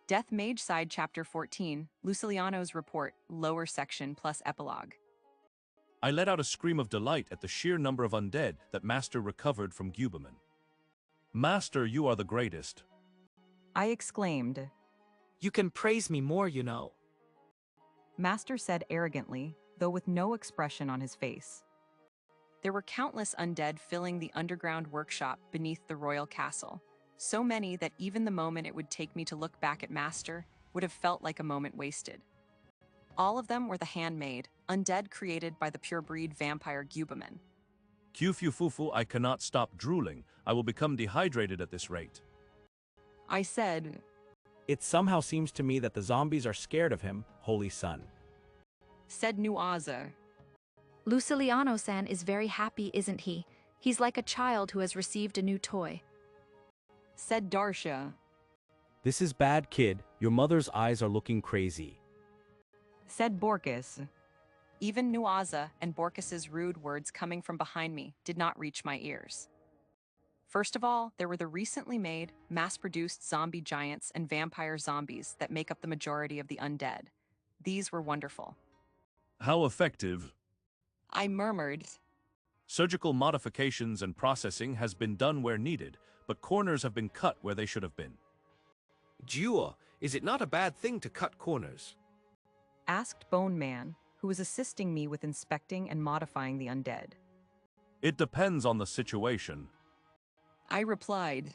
Death Mage Side Chapter 14, Luciliano's Report, Lower Section plus Epilogue. I let out a scream of delight at the sheer number of undead that Master recovered from Guberman. Master, you are the greatest. I exclaimed. You can praise me more, you know. Master said arrogantly, though with no expression on his face. There were countless undead filling the underground workshop beneath the royal castle. So many that even the moment it would take me to look back at Master would have felt like a moment wasted. All of them were the handmade, undead created by the pure-breed vampire Guberman. Q-fu-fu-fu, I cannot stop drooling. I will become dehydrated at this rate. I said. It somehow seems to me that the zombies are scared of him, Holy Son. Said Nuaza. Luciliano-san is very happy, isn't he? He's like a child who has received a new toy. Said Darsha. This is bad, kid. Your mother's eyes are looking crazy. Said Borkus. Even Nuaza and Borkus's rude words coming from behind me did not reach my ears. First of all, there were the recently made, mass-produced zombie giants and vampire zombies that make up the majority of the undead. These were wonderful. How effective? I murmured. Surgical modifications and processing has been done where needed, but corners have been cut where they should have been. Jua, is it not a bad thing to cut corners? Asked Bone Man, who was assisting me with inspecting and modifying the undead. It depends on the situation. I replied.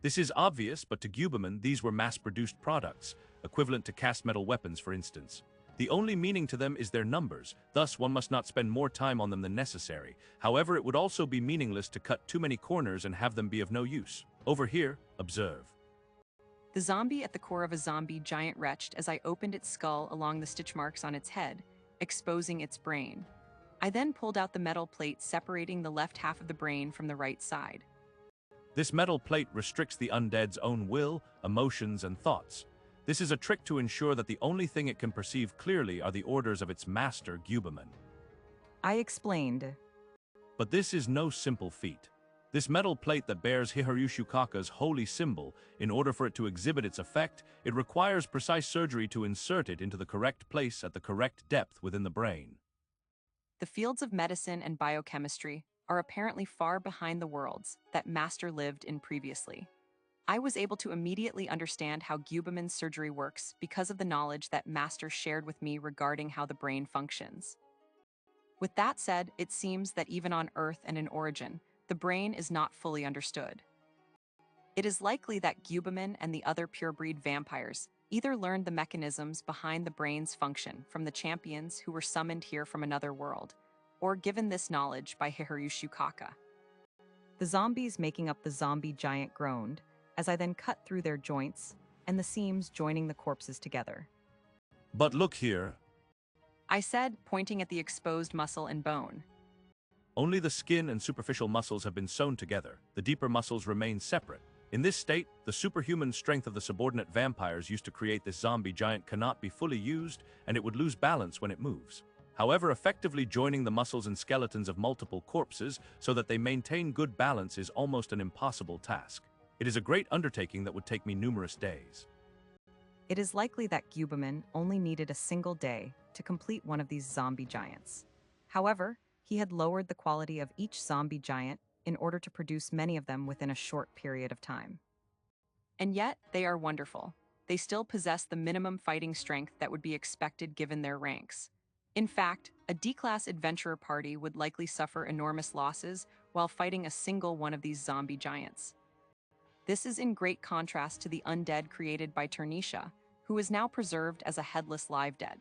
This is obvious, but to Guberman these were mass-produced products, equivalent to cast metal weapons for instance. The only meaning to them is their numbers, thus one must not spend more time on them than necessary. However, it would also be meaningless to cut too many corners and have them be of no use. Over here, observe. The zombie at the core of a zombie giant retched as I opened its skull along the stitch marks on its head, exposing its brain. I then pulled out the metal plate separating the left half of the brain from the right side. This metal plate restricts the undead's own will, emotions, and thoughts. This is a trick to ensure that the only thing it can perceive clearly are the orders of its master, Guberman. I explained. But this is no simple feat. This metal plate that bears Hiharyushukaka's holy symbol, in order for it to exhibit its effect, it requires precise surgery to insert it into the correct place at the correct depth within the brain. The fields of medicine and biochemistry are apparently far behind the worlds that Master lived in previously. I was able to immediately understand how Guberman's surgery works because of the knowledge that Master shared with me regarding how the brain functions. With that said, it seems that even on Earth and in Origin, the brain is not fully understood. It is likely that Guberman and the other pure-breed vampires either learned the mechanisms behind the brain's function from the champions who were summoned here from another world, or given this knowledge by Hiharyushukaka. The zombies making up the zombie giant groaned, as I then cut through their joints and the seams joining the corpses together. But look here. I said, pointing at the exposed muscle and bone. Only the skin and superficial muscles have been sewn together. The deeper muscles remain separate. In this state, the superhuman strength of the subordinate vampires used to create this zombie giant cannot be fully used, and it would lose balance when it moves. However, effectively joining the muscles and skeletons of multiple corpses so that they maintain good balance is almost an impossible task. It is a great undertaking that would take me numerous days. It is likely that Guberman only needed a single day to complete one of these zombie giants. However, he had lowered the quality of each zombie giant in order to produce many of them within a short period of time. And yet, they are wonderful. They still possess the minimum fighting strength that would be expected given their ranks. In fact, a D-class adventurer party would likely suffer enormous losses while fighting a single one of these zombie giants. This is in great contrast to the undead created by Ternisha, who is now preserved as a headless live dead.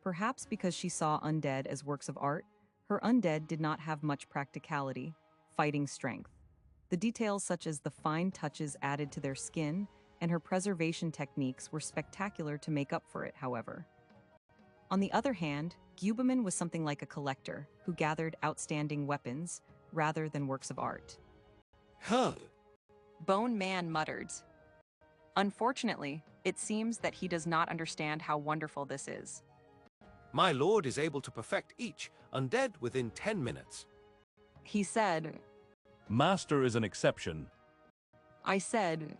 Perhaps because she saw undead as works of art, her undead did not have much practicality, fighting strength. The details such as the fine touches added to their skin and her preservation techniques were spectacular to make up for it, however. On the other hand, Guberman was something like a collector who gathered outstanding weapons rather than works of art. Huh. Bone Man muttered. Unfortunately, It seems that he does not understand how wonderful this is. My lord is able to perfect each undead within 10 minutes. He said. Master is an exception. I said.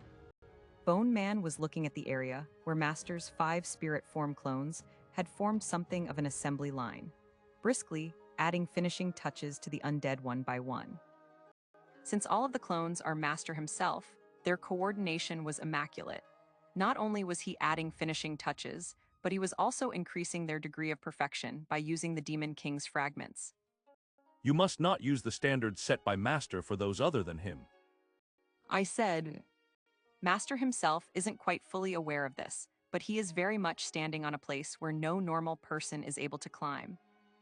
Bone Man was looking at the area where Master's 5 spirit form clones had formed something of an assembly line, briskly adding finishing touches to the undead one by one. Since all of the clones are Master himself, their coordination was immaculate. Not only was he adding finishing touches, but he was also increasing their degree of perfection by using the Demon King's fragments. You must not use the standards set by Master for those other than him. I said. Master himself isn't quite fully aware of this, but he is very much standing on a place where no normal person is able to climb.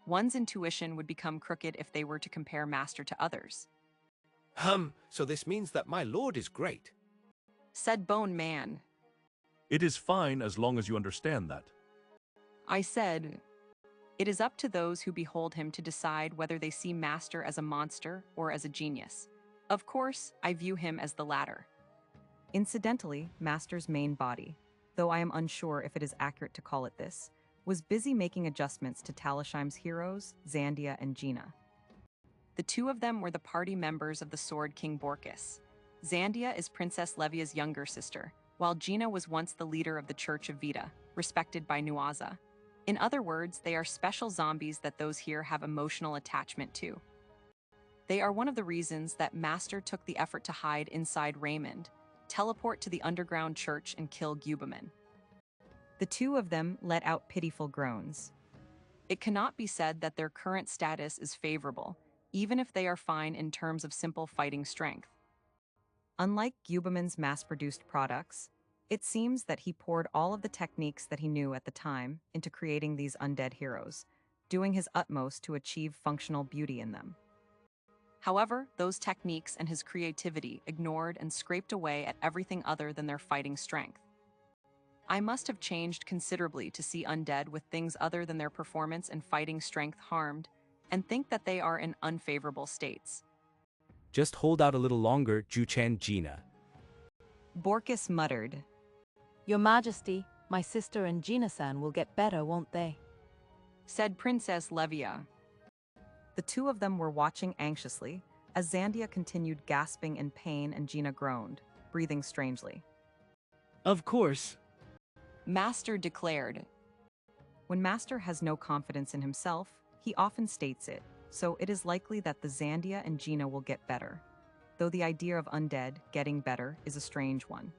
One's intuition would become crooked if they were to compare Master to others. So this means that my lord is great, Said Bone Man. It is fine as long as you understand that. I said. It is up to those who behold him to decide whether they see Master as a monster or as a genius. Of course, I view him as the latter. Incidentally, Master's main body, though I am unsure if it is accurate to call it this, was busy making adjustments to Talisheim's heroes, Zandia and Gina. The two of them were the party members of the Sword King Borkus. Zandia is Princess Levia's younger sister, while Gina was once the leader of the Church of Vita, respected by Nuaza. In other words, they are special zombies that those here have emotional attachment to. They are one of the reasons that Master took the effort to hide inside Raymond, teleport to the underground church and kill Gubaman. The two of them let out pitiful groans. It cannot be said that their current status is favorable, even if they are fine in terms of simple fighting strength. Unlike Gubaman's mass-produced products, it seems that he poured all of the techniques that he knew at the time into creating these undead heroes, doing his utmost to achieve functional beauty in them. However, those techniques and his creativity ignored and scraped away at everything other than their fighting strength. I must have changed considerably to see undead with things other than their performance and fighting strength harmed, and think that they are in unfavorable states. Just hold out a little longer, Juchan Gina. Borkus muttered. Your Majesty, my sister and Gina-san will get better, won't they? Said Princess Levia. The two of them were watching anxiously as Zandia continued gasping in pain and Gina groaned, breathing strangely. Of course. Master declared. When Master has no confidence in himself, he often states it, so it is likely that the Zandia and Gina will get better, though the idea of undead getting better is a strange one.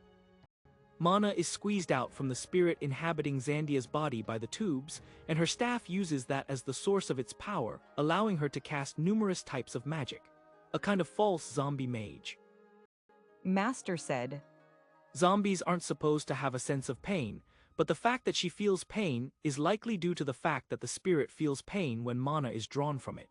Mana is squeezed out from the spirit inhabiting Zandia's body by the tubes, and her staff uses that as the source of its power, allowing her to cast numerous types of magic. A kind of false zombie mage. Master said. Zombies aren't supposed to have a sense of pain, but the fact that she feels pain is likely due to the fact that the spirit feels pain when mana is drawn from it.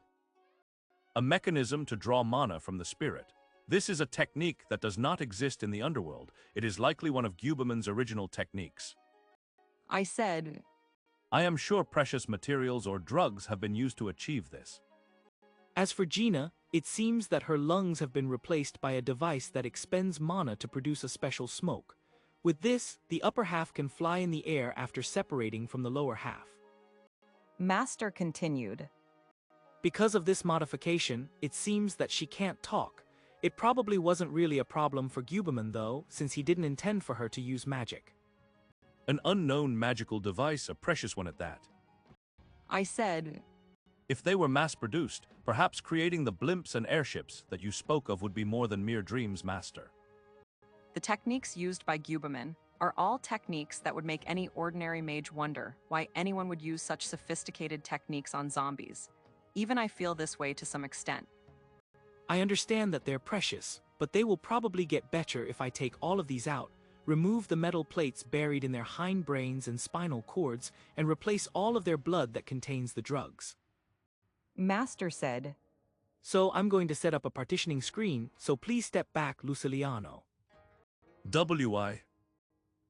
A mechanism to draw mana from the spirit. This is a technique that does not exist in the underworld. It is likely one of Gubaman's original techniques. I said. I am sure precious materials or drugs have been used to achieve this. As for Gina, it seems that her lungs have been replaced by a device that expends mana to produce a special smoke. With this, the upper half can fly in the air after separating from the lower half. Master continued. Because of this modification, it seems that she can't talk. It probably wasn't really a problem for Gubaman though, since he didn't intend for her to use magic. An unknown magical device, a precious one at that. I said. If they were mass-produced, perhaps creating the blimps and airships that you spoke of would be more than mere dreams, Master. The techniques used by Gubaman are all techniques that would make any ordinary mage wonder why anyone would use such sophisticated techniques on zombies. Even I feel this way to some extent. I understand that they're precious, but they will probably get better if I take all of these out, remove the metal plates buried in their hindbrains and spinal cords, and replace all of their blood that contains the drugs. Master said. So I'm going to set up a partitioning screen, so please step back, Luciliano. W.I.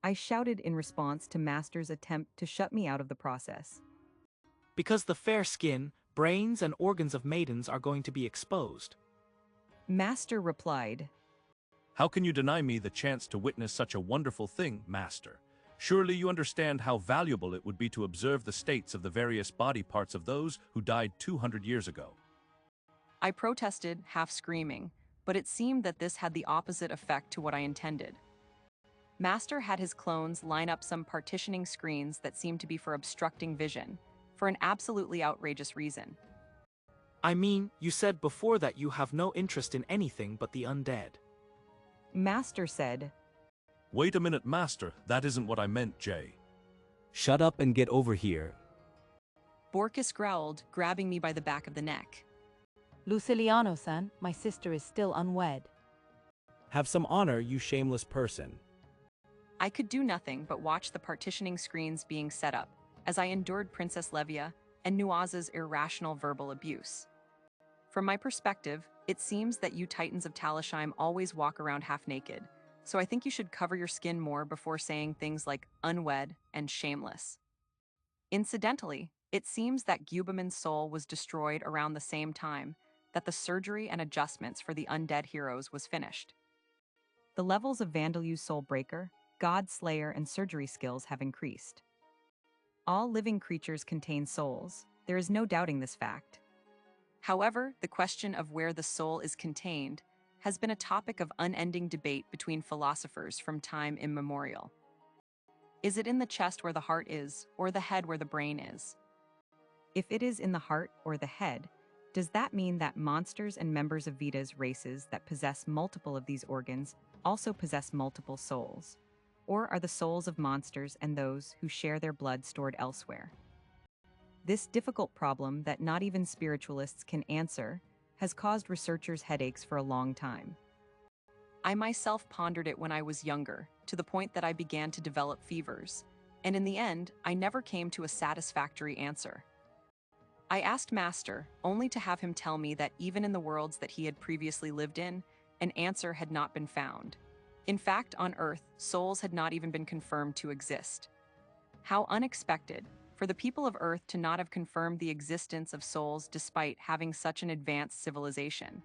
I shouted in response to Master's attempt to shut me out of the process. Because the fair skin, brains, and organs of maidens are going to be exposed. Master replied. How can you deny me the chance to witness such a wonderful thing, Master? Surely you understand how valuable it would be to observe the states of the various body parts of those who died 200 years ago. I protested, half screaming, but it seemed that this had the opposite effect to what I intended. Master had his clones line up some partitioning screens that seemed to be for obstructing vision, for an absolutely outrageous reason. I mean, you said before that you have no interest in anything but the undead. Master said, Wait a minute, Master, that isn't what I meant, Jay. Shut up and get over here. Borkus growled, grabbing me by the back of the neck. Luciliano-san, my sister is still unwed. Have some honor, you shameless person. I could do nothing but watch the partitioning screens being set up, as I endured Princess Levia and Nuaza's irrational verbal abuse. From my perspective, it seems that you Titans of Talishheim always walk around half-naked, so I think you should cover your skin more before saying things like unwed and shameless. Incidentally, it seems that Gubamon's soul was destroyed around the same time that the surgery and adjustments for the undead heroes was finished. The levels of Vandalu's Soul Breaker, God Slayer, and surgery skills have increased. All living creatures contain souls, there is no doubting this fact. However, the question of where the soul is contained has been a topic of unending debate between philosophers from time immemorial. Is it in the chest where the heart is, or the head where the brain is? If it is in the heart or the head, does that mean that monsters and members of Vita's races that possess multiple of these organs also possess multiple souls? Or are the souls of monsters and those who share their blood stored elsewhere? This difficult problem that not even spiritualists can answer has caused researchers headaches for a long time. I myself pondered it when I was younger, to the point that I began to develop fevers, and in the end, I never came to a satisfactory answer. I asked Master, only to have him tell me that even in the worlds that he had previously lived in, an answer had not been found. In fact, on Earth, souls had not even been confirmed to exist. How unexpected for the people of Earth to not have confirmed the existence of souls despite having such an advanced civilization.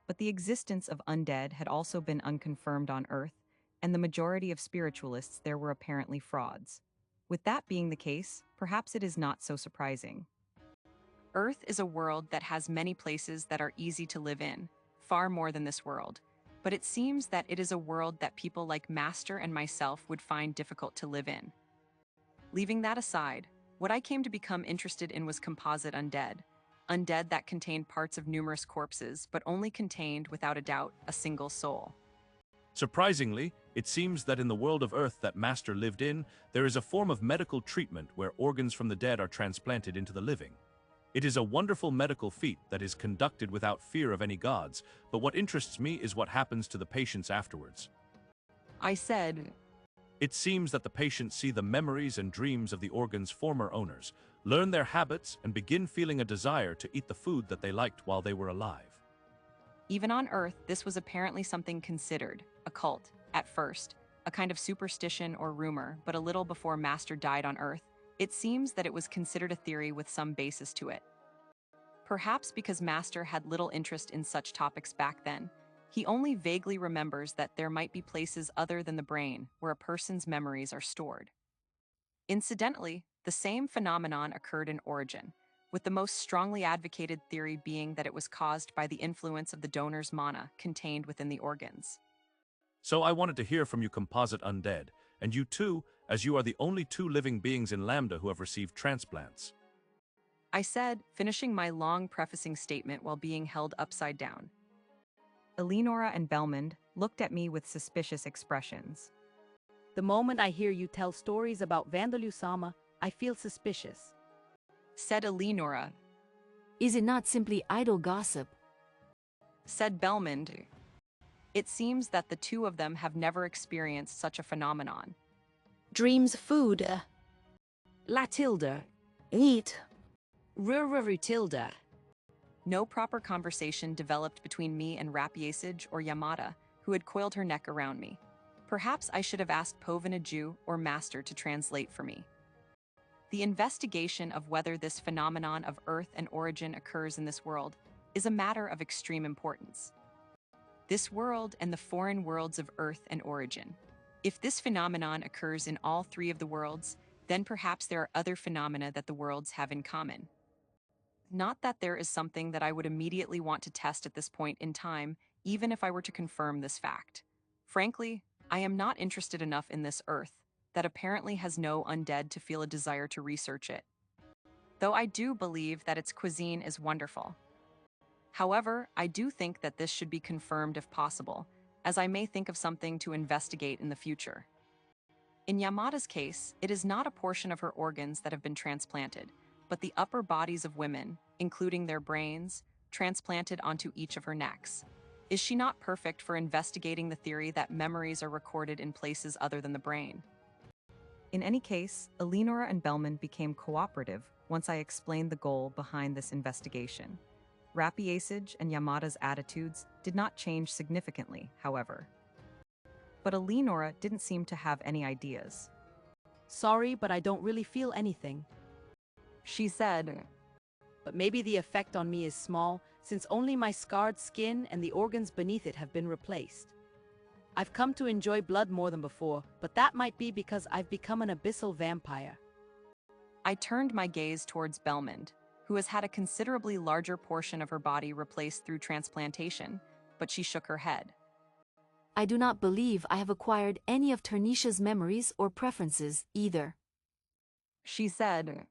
But the existence of undead had also been unconfirmed on Earth, and the majority of spiritualists there were apparently frauds. With that being the case, perhaps it is not so surprising. Earth is a world that has many places that are easy to live in, far more than this world. But it seems that it is a world that people like Master and myself would find difficult to live in. Leaving that aside, what I came to become interested in was composite undead. Undead that contained parts of numerous corpses, but only contained, without a doubt, a single soul. Surprisingly, it seems that in the world of Earth that Master lived in, there is a form of medical treatment where organs from the dead are transplanted into the living. It is a wonderful medical feat that is conducted without fear of any gods, but what interests me is what happens to the patients afterwards. I said, It seems that the patients see the memories and dreams of the organ's former owners, learn their habits, and begin feeling a desire to eat the food that they liked while they were alive. even on Earth, this was apparently something considered a cult, at first, a kind of superstition or rumor, but a little before Master died on Earth, it seems that it was considered a theory with some basis to it. Perhaps because Master had little interest in such topics back then, he only vaguely remembers that there might be places other than the brain where a person's memories are stored. Incidentally, the same phenomenon occurred in Origin, with the most strongly advocated theory being that it was caused by the influence of the donor's mana contained within the organs. So I wanted to hear from you composite undead, and you too, as you are the only two living beings in Lambda who have received transplants. I said, finishing my long prefacing statement while being held upside down. Eleonora and Belmond looked at me with suspicious expressions. The moment I hear you tell stories about Vandalu-sama, I feel suspicious. Said Eleonora. Is it not simply idle gossip? Said Belmond. It seems that the two of them have never experienced such a phenomenon. Dreams food. Latilda. Eat. Rutilda. No proper conversation developed between me and Rapiesage or Yamada, who had coiled her neck around me. Perhaps I should have asked Povinaju or Master to translate for me. The investigation of whether this phenomenon of Earth and Origin occurs in this world is a matter of extreme importance. This world and the foreign worlds of Earth and Origin. If this phenomenon occurs in all three of the worlds, then perhaps there are other phenomena that the worlds have in common. Not that there is something that I would immediately want to test at this point in time, even if I were to confirm this fact. Frankly, I am not interested enough in this Earth, that apparently has no undead to feel a desire to research it. Though I do believe that its cuisine is wonderful. However, I do think that this should be confirmed if possible, as I may think of something to investigate in the future. In Yamada's case, it is not a portion of her organs that have been transplanted, but the upper bodies of women, including their brains, transplanted onto each of her necks. Is she not perfect for investigating the theory that memories are recorded in places other than the brain? In any case, Eleonora and Bellman became cooperative once I explained the goal behind this investigation. Rapiacage and Yamada's attitudes did not change significantly, however. But Eleonora didn't seem to have any ideas. Sorry, but I don't really feel anything. She said, But maybe the effect on me is small, since only my scarred skin and the organs beneath it have been replaced. I've come to enjoy blood more than before, but that might be because I've become an abyssal vampire. I turned my gaze towards Belmond, who has had a considerably larger portion of her body replaced through transplantation, but she shook her head. I do not believe I have acquired any of Ternisha's memories or preferences, either. She said,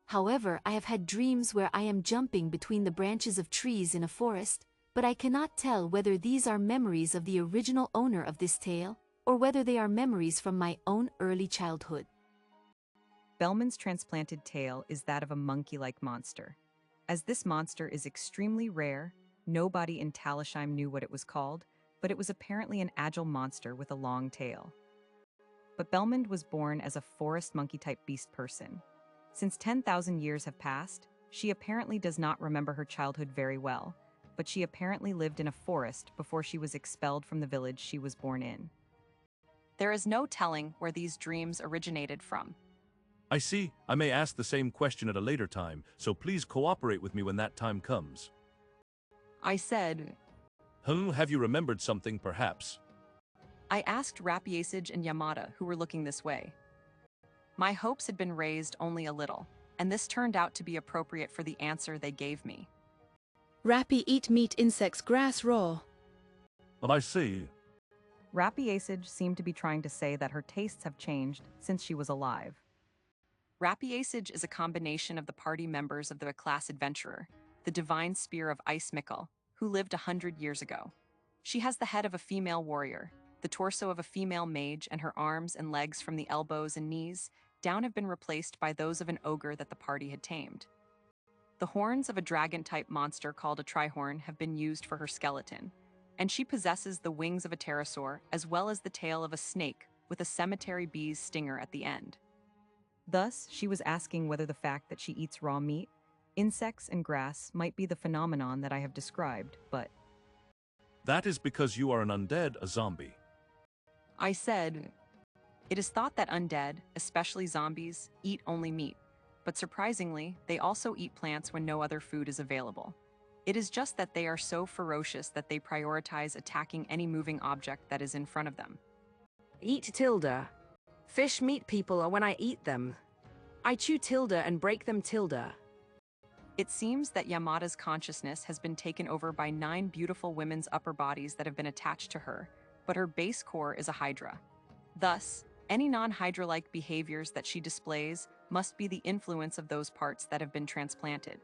However, I have had dreams where I am jumping between the branches of trees in a forest, but I cannot tell whether these are memories of the original owner of this tale, or whether they are memories from my own early childhood. Bellman's transplanted tail is that of a monkey-like monster. As this monster is extremely rare, nobody in Talisheim knew what it was called, but it was apparently an agile monster with a long tail. But Bellmond was born as a forest monkey-type beast person. Since 10,000 years have passed, she apparently does not remember her childhood very well, but she apparently lived in a forest before she was expelled from the village she was born in. There is no telling where these dreams originated from. I see. I may ask the same question at a later time, so please cooperate with me when that time comes. I said, Have you remembered something, perhaps? I asked Rapiacage and Yamada, who were looking this way. My hopes had been raised only a little, and this turned out to be appropriate for the answer they gave me. Rappy eat meat, insects, grass raw. I see. Rapiacage seemed to be trying to say that her tastes have changed since she was alive. Rapiacage is a combination of the party members of the class adventurer, the divine spear of Ice Mickle, who lived 100 years ago. She has the head of a female warrior, the torso of a female mage, and her arms and legs from the elbows and knees down have been replaced by those of an ogre that the party had tamed. The horns of a dragon-type monster called a trihorn have been used for her skeleton, and she possesses the wings of a pterosaur as well as the tail of a snake with a cemetery bee's stinger at the end. Thus, she was asking whether the fact that she eats raw meat, insects, and grass might be the phenomenon that I have described, but... That is because you are an undead, a zombie. I said, it is thought that undead, especially zombies, eat only meat, but surprisingly, they also eat plants when no other food is available. It is just that they are so ferocious that they prioritize attacking any moving object that is in front of them. Eat tilde. Fish meat people when I eat them. I chew tilde and break them tilde. It seems that Yamada's consciousness has been taken over by 9 beautiful women's upper bodies that have been attached to her, but her base core is a hydra. Thus, any non-hydra-like behaviors that she displays must be the influence of those parts that have been transplanted.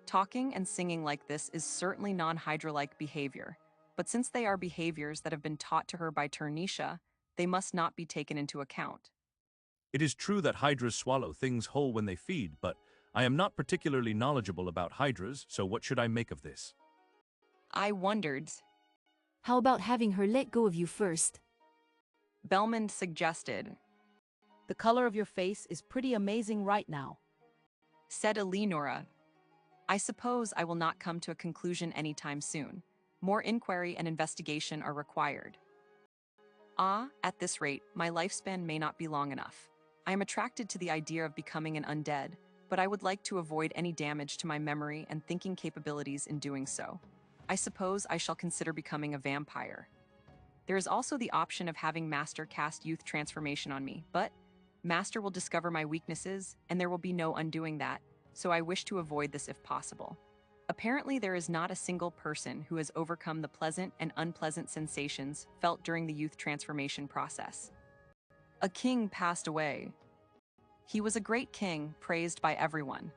Talking and singing like this is certainly non-hydra-like behavior, but since they are behaviors that have been taught to her by Ternisha, they must not be taken into account. It is true that hydras swallow things whole when they feed, but I am not particularly knowledgeable about hydras, so what should I make of this? I wondered. How about having her let go of you first? Bellmond suggested. The color of your face is pretty amazing right now, said Eleonora. I suppose I will not come to a conclusion anytime soon. More inquiry and investigation are required. At this rate, my lifespan may not be long enough. I am attracted to the idea of becoming an undead, but I would like to avoid any damage to my memory and thinking capabilities in doing so. I suppose I shall consider becoming a vampire. There is also the option of having Master cast youth transformation on me, but Master will discover my weaknesses, and there will be no undoing that, so I wish to avoid this if possible. Apparently, there is not a single person who has overcome the pleasant and unpleasant sensations felt during the youth transformation process. A king passed away. He was a great king, praised by everyone.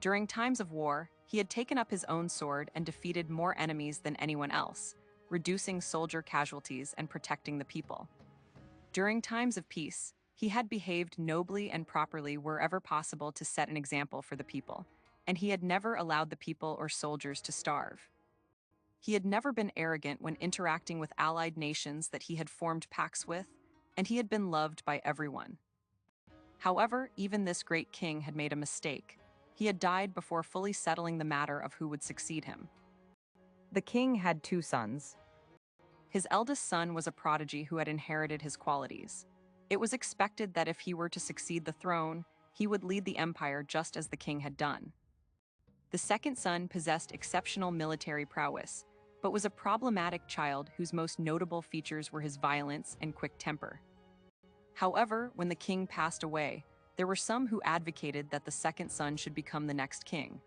During times of war, he had taken up his own sword and defeated more enemies than anyone else, reducing soldier casualties and protecting the people. During times of peace, he had behaved nobly and properly wherever possible to set an example for the people, and he had never allowed the people or soldiers to starve. He had never been arrogant when interacting with allied nations that he had formed pacts with, and he had been loved by everyone. However, even this great king had made a mistake. He had died before fully settling the matter of who would succeed him. The king had 2 sons. His eldest son was a prodigy who had inherited his qualities. It was expected that if he were to succeed the throne, he would lead the empire just as the king had done. The second son possessed exceptional military prowess, but was a problematic child whose most notable features were his violence and quick temper. However, when the king passed away, there were some who advocated that the second son should become the next king.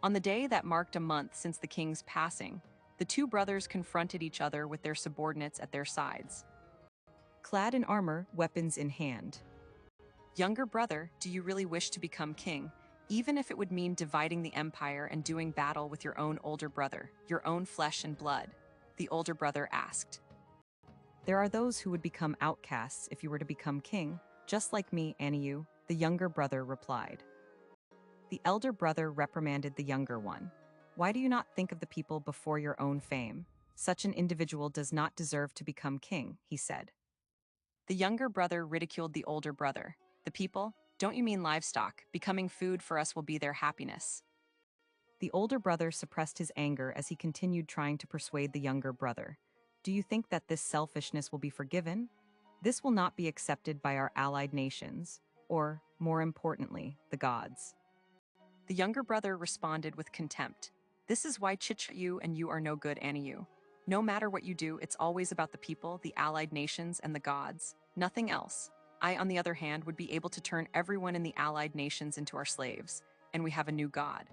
On the day that marked a month since the king's passing, the 2 brothers confronted each other with their subordinates at their sides. Clad in armor, weapons in hand. Younger brother, do you really wish to become king, even if it would mean dividing the empire and doing battle with your own older brother, your own flesh and blood? The older brother asked. There are those who would become outcasts if you were to become king, just like me, Aniu, the younger brother replied. The elder brother reprimanded the younger one. Why do you not think of the people before your own fame? Such an individual does not deserve to become king, he said. The younger brother ridiculed the older brother. The people? Don't you mean livestock? Becoming food for us will be their happiness. The older brother suppressed his anger as he continued trying to persuade the younger brother. Do you think that this selfishness will be forgiven? This will not be accepted by our allied nations, or, more importantly, the gods. The younger brother responded with contempt. This is why you and you are no good, Aniu. No matter what you do, it's always about the people, the allied nations, and the gods. Nothing else. I, on the other hand, would be able to turn everyone in the allied nations into our slaves, and we have a new god.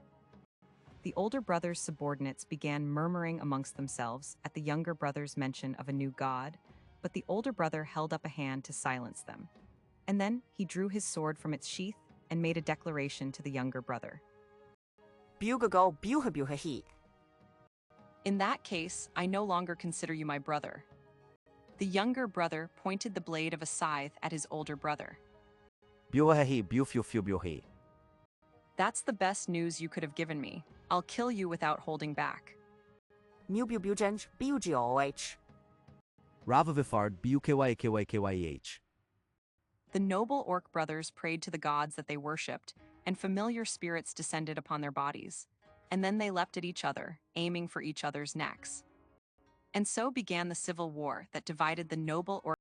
The older brother's subordinates began murmuring amongst themselves at the younger brother's mention of a new god, but the older brother held up a hand to silence them. And then he drew his sword from its sheath and made a declaration to the younger brother. In that case, I no longer consider you my brother. The younger brother pointed the blade of a scythe at his older brother. That's the best news you could have given me. I'll kill you without holding back. The noble orc brothers prayed to the gods that they worshipped, and familiar spirits descended upon their bodies. And then they leapt at each other, aiming for each other's necks. And so began the civil war that divided the noble orc